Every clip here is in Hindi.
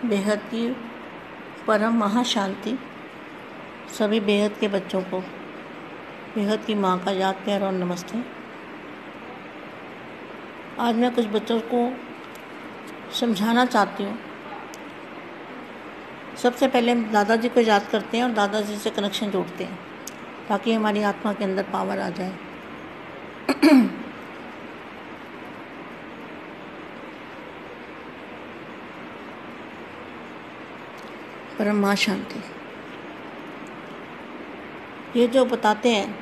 बेहद की परम महाशांति सभी बेहद के बच्चों को बेहद की माँ का याद प्यार और नमस्ते। आज मैं कुछ बच्चों को समझाना चाहती हूँ। सबसे पहले हम दादाजी को याद करते हैं और दादाजी से कनेक्शन जोड़ते हैं ताकि हमारी आत्मा के अंदर पावर आ जाए। परम महाशांति ये जो बताते हैं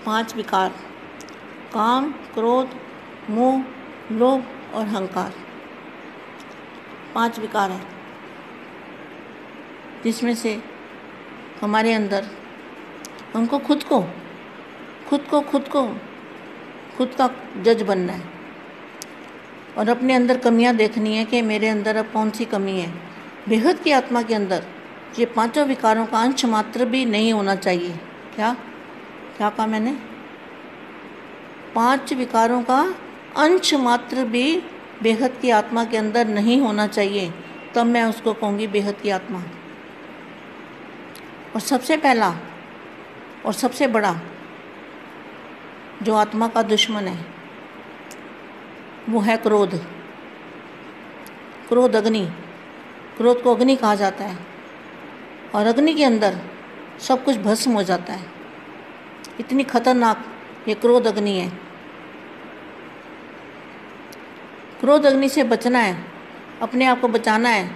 5 विकार, काम, क्रोध, मोह, लोभ और अहंकार, 5 विकार हैं जिसमें से हमारे अंदर हमको खुद का जज बनना है और अपने अंदर कमियां देखनी है कि मेरे अंदर अब कौन सी कमी है। बेहद की आत्मा के अंदर ये 5 विकारों का अंश मात्र भी नहीं होना चाहिए। क्या कहा मैंने? 5 विकारों का अंश मात्र भी बेहद की आत्मा के अंदर नहीं होना चाहिए, तब मैं उसको कहूँगी बेहद की आत्मा। और सबसे पहला और सबसे बड़ा जो आत्मा का दुश्मन है वो है क्रोध। क्रोध अग्नि, क्रोध को अग्नि कहा जाता है और अग्नि के अंदर सब कुछ भस्म हो जाता है। इतनी खतरनाक ये क्रोध अग्नि है। क्रोध अग्नि से बचना है, अपने आप को बचाना है।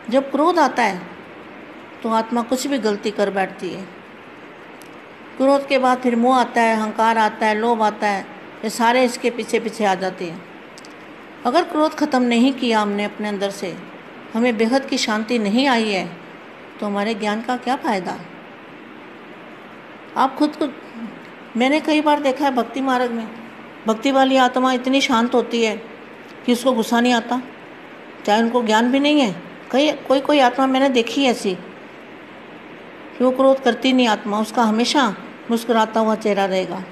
जब क्रोध आता है तो आत्मा कुछ भी गलती कर बैठती है। क्रोध के बाद फिर मोह आता है, अहंकार आता है, लोभ आता है, ये सारे इसके पीछे पीछे आ जाते हैं। अगर क्रोध ख़त्म नहीं किया हमने अपने अंदर से, हमें बेहद की शांति नहीं आई है, तो हमारे ज्ञान का क्या फ़ायदा। आप खुद को, मैंने कई बार देखा है भक्ति मार्ग में, भक्ति वाली आत्मा इतनी शांत होती है कि उसको गुस्सा नहीं आता, चाहे उनको ज्ञान भी नहीं है। कोई आत्मा मैंने देखी ऐसी कि वो क्रोध करती नहीं आत्मा, उसका हमेशा मुस्कुराता हुआ चेहरा रहेगा,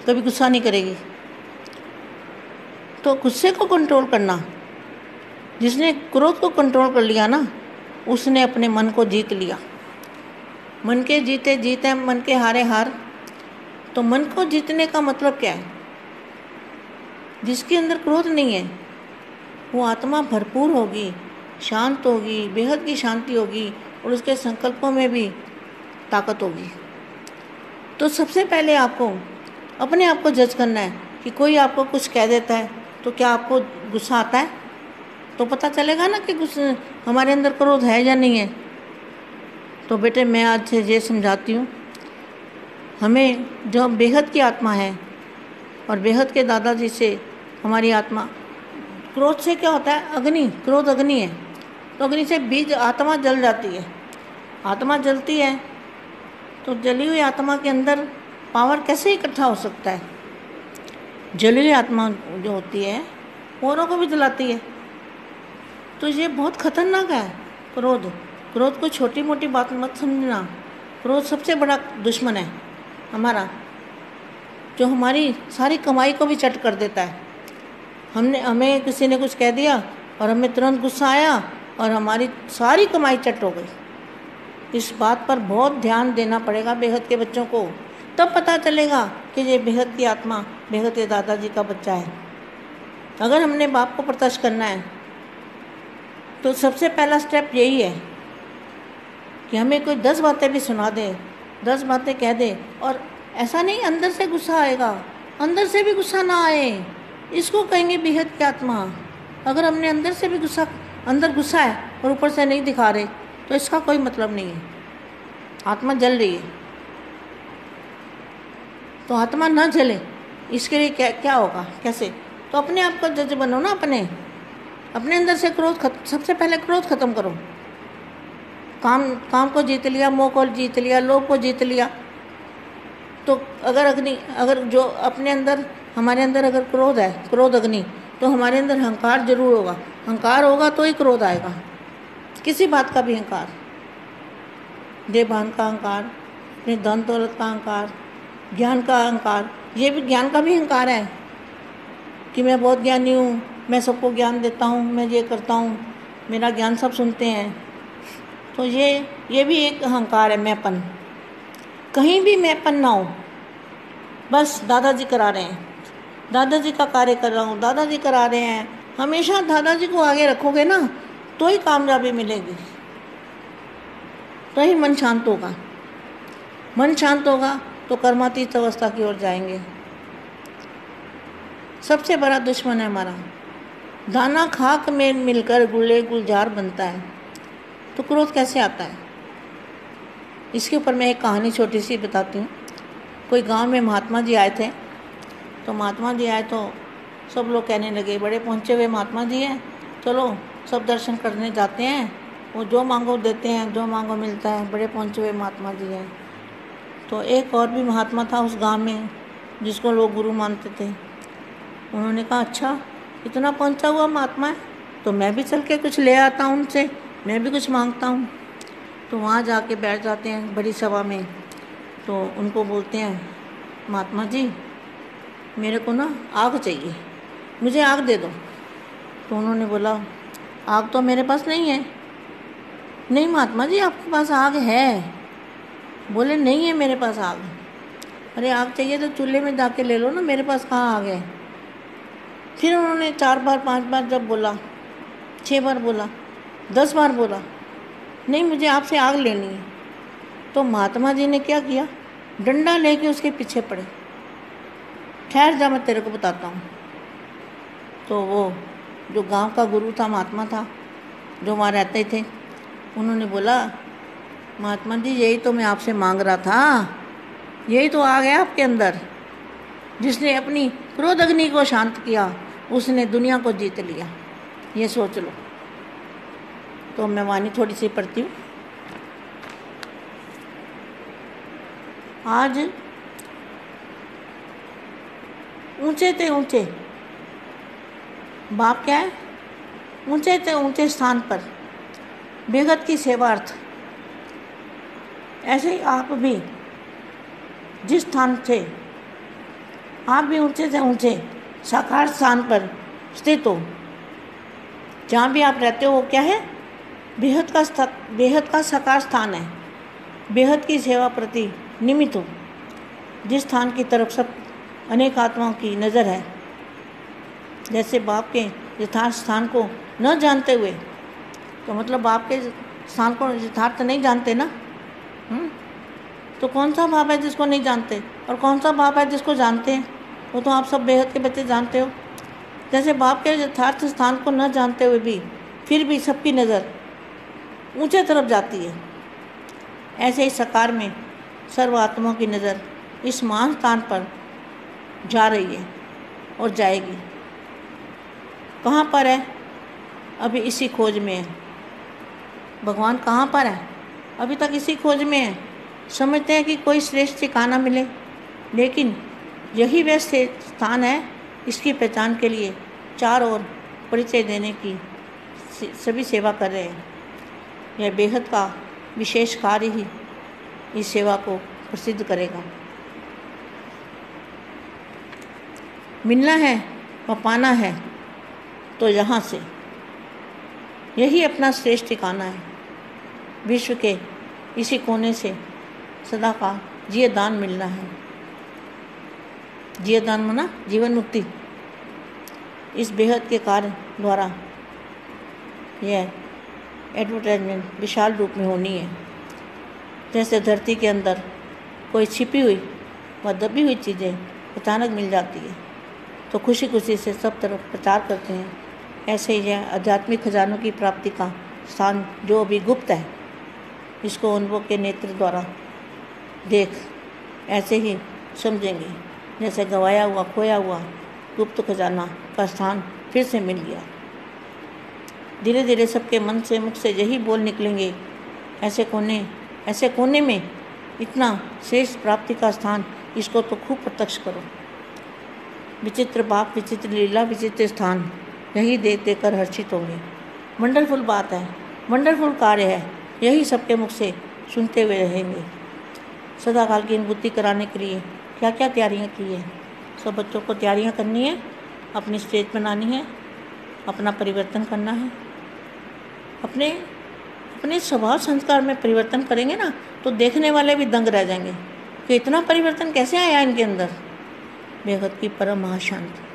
कभी गुस्सा नहीं करेगी। तो गुस्से को कंट्रोल करना, जिसने क्रोध को कंट्रोल कर लिया ना, उसने अपने मन को जीत लिया। मन के जीते जीते मन के हारे हार। तो मन को जीतने का मतलब क्या है? जिसके अंदर क्रोध नहीं है वो आत्मा भरपूर होगी, शांत होगी, बेहद की शांति होगी और उसके संकल्पों में भी ताकत होगी। तो सबसे पहले आपको अपने आप को जज करना है कि कोई आपको कुछ कह देता है तो क्या आपको गुस्सा आता है? तो पता चलेगा ना कि हमारे अंदर क्रोध है या नहीं है। तो बेटे मैं आज से ये समझाती हूँ, हमें जो बेहद की आत्मा है और बेहद के दादाजी से हमारी आत्मा, क्रोध से क्या होता है? अग्नि, क्रोध अग्नि है। तो अग्नि से बीज आत्मा जल जाती है। आत्मा जलती है तो जली हुई आत्मा के अंदर पावर कैसे इकट्ठा हो सकता है? जली हुई आत्मा जो होती है औरों को भी जलाती है। तो ये बहुत खतरनाक है क्रोध को छोटी मोटी बात मत समझना। क्रोध सबसे बड़ा दुश्मन है हमारा, जो हमारी सारी कमाई को भी चट कर देता है। हमें किसी ने कुछ कह दिया और हमें तुरंत गुस्सा आया और हमारी सारी कमाई चट हो गई। इस बात पर बहुत ध्यान देना पड़ेगा बेहद के बच्चों को, तब पता चलेगा कि ये बेहद की आत्मा बेहद के दादाजी का बच्चा है। अगर हमने बाप को प्रत्यक्ष करना है तो सबसे पहला स्टेप यही है कि हमें कोई 10 बातें भी सुना दे, 10 बातें कह दे, और ऐसा नहीं अंदर से गुस्सा आएगा, अंदर से भी गुस्सा ना आए, इसको कहेंगे बेहद की आत्मा। अगर हमने अंदर से भी अंदर गुस्सा है और ऊपर से नहीं दिखा रहे तो इसका कोई मतलब नहीं है, आत्मा जल रही है। तो आत्मा ना जले इसके लिए क्या होगा, कैसे? तो अपने आप को जज बनो ना, अपने अंदर से सबसे पहले क्रोध खत्म करो। काम को जीत लिया, मोह को जीत लिया, लोभ को जीत लिया। तो अगर जो अपने अंदर, हमारे अंदर अगर क्रोध है, क्रोध अग्नि, तो हमारे अंदर अहंकार जरूर होगा। अहंकार होगा तो ही क्रोध आएगा, किसी बात का भी अहंकार, देवान का अहंकार, अपने धन दौलत का अहंकार, ज्ञान का अहंकार। ये भी ज्ञान का भी अहंकार है कि मैं बहुत ज्ञानी हूँ, मैं सबको ज्ञान देता हूँ, मैं ये करता हूँ, मेरा ज्ञान सब सुनते हैं। तो ये भी एक अहंकार है, मैंपन। कहीं भी मैंपन ना हो, बस दादाजी करा रहे हैं, दादाजी का कार्य कर रहा हूँ, दादाजी करा रहे हैं। हमेशा दादाजी को आगे रखोगे ना, तो ही कामयाबी मिलेगी, तो ही मन शांत होगा। मन शांत होगा तो कर्मातीत अवस्था की ओर जाएंगे। सबसे बड़ा दुश्मन है हमारा। दाना खाक में मिलकर गुले गुलजार बनता है, तो क्रोध कैसे आता है? इसके ऊपर मैं एक कहानी छोटी सी बताती हूँ। कोई गांव में महात्मा जी आए थे। तो महात्मा जी आए तो सब लोग कहने लगे, बड़े पहुँचे हुए महात्मा जी हैं, चलो सब दर्शन करने जाते हैं, वो जो मांगो देते हैं, जो मांगो मिलता है, बड़े पहुँचे हुए महात्मा जी हैं। तो एक और भी महात्मा था उस गांव में जिसको लोग गुरु मानते थे। उन्होंने कहा, अच्छा इतना पहुँचा हुआ महात्मा है, तो मैं भी चल के कुछ ले आता हूँ उनसे, मैं भी कुछ मांगता हूँ। तो वहाँ जाके बैठ जाते हैं बड़ी सभा में। तो उनको बोलते हैं, महात्मा जी मेरे को ना आग चाहिए, मुझे आग दे दो। तो उन्होंने बोला, आग तो मेरे पास नहीं है। नहीं महात्मा जी आपके पास आग है। बोले, नहीं है मेरे पास आग। अरे आग चाहिए तो चूल्हे में जाके ले लो ना, मेरे पास कहाँ आग है। फिर उन्होंने 4 बार 5 बार जब बोला, 6 बार बोला, 10 बार बोला, नहीं मुझे आपसे आग लेनी है। तो महात्मा जी ने क्या किया, डंडा लेके उसके पीछे पड़े। ठहर जा, मैं तेरे को बताता हूँ। तो वो जो गांव का गुरु था, महात्मा था, जो वहाँ रहते थे, उन्होंने बोला, महात्मा जी यही तो मैं आपसे मांग रहा था, यही तो आ गया आपके अंदर। जिसने अपनी क्रोध अग्नि को शांत किया, उसने दुनिया को जीत लिया, ये सोच लो। तो मैं वाणी थोड़ी सी पढ़ती हूँ। आज ऊंचे ते ऊंचे, बाप क्या है, ऊंचे ते ऊंचे स्थान पर बेगत की सेवार्थ, ऐसे ही आप भी जिस स्थान से आप भी ऊंचे से ऊंचे साकार स्थान पर स्थित हो, जहाँ भी आप रहते हो, वो क्या है, बेहद का साकार स्थान है। बेहद की सेवा प्रति निमित्त हो, जिस स्थान की तरफ सब अनेक आत्माओं की नज़र है। जैसे बाप के यथार्थ स्थान को न जानते हुए, तो मतलब बाप के स्थान को यथार्थ नहीं जानते ना। तो कौन सा बाप है जिसको नहीं जानते, और कौन सा बाप है जिसको जानते हैं? वो तो आप सब बेहद के बच्चे जानते हो। जैसे बाप के यथार्थ स्थान को न जानते हुए भी फिर भी सबकी नज़र ऊंचे तरफ जाती है, ऐसे ही साकार में सर्व आत्माओं की नज़र इस महान स्थान पर जा रही है और जाएगी। कहाँ पर है? अभी इसी खोज में है। भगवान कहाँ पर है? अभी तक इसी खोज में है। समझते हैं कि कोई श्रेष्ठ ठिकाना मिले, लेकिन यही वह स्थान है। इसकी पहचान के लिए चारों ओर परिचय देने की सभी सेवा कर रहे हैं। यह बेहद का विशेष कार्य ही इस सेवा को प्रसिद्ध करेगा। मिलना है व पाना है तो यहाँ से, यही अपना श्रेष्ठ ठिकाना है। विश्व के इसी कोने से सदा का जिय दान मिलना है। जिय दान माना जीवन मुक्ति। इस बेहद के कार्य द्वारा यह एडवर्टाइजमेंट विशाल रूप में होनी है। जैसे धरती के अंदर कोई छिपी हुई व दबी हुई चीज़ें अचानक मिल जाती है, तो खुशी खुशी से सब तरफ प्रचार करते हैं। ऐसे ही यह आध्यात्मिक खजानों की प्राप्ति का स्थान जो अभी गुप्त है, इसको अनुभव के नेत्र द्वारा देख ऐसे ही समझेंगे जैसे गवाया हुआ खोया हुआ गुप्त खजाना का स्थान फिर से मिल गया। धीरे धीरे सबके मन से मुख से यही बोल निकलेंगे, ऐसे कोने में इतना श्रेष्ठ प्राप्ति का स्थान, इसको तो खूब प्रत्यक्ष करो। विचित्र बाप, विचित्र लीला, विचित्र स्थान, यही देख देख कर हर्षित होंगे। वंडरफुल बात है, वंडरफुल कार्य है, यही सबके मुख से सुनते हुए रहेंगे। सदा काल की अनुभूति कराने के लिए क्या क्या तैयारियां की है। सब बच्चों को तैयारियां करनी है, अपनी स्टेज बनानी है, अपना परिवर्तन करना है। अपने अपने स्वभाव संस्कार में परिवर्तन करेंगे ना तो देखने वाले भी दंग रह जाएंगे कि इतना परिवर्तन कैसे आया इनके अंदर। बेहद की परम महाशांति।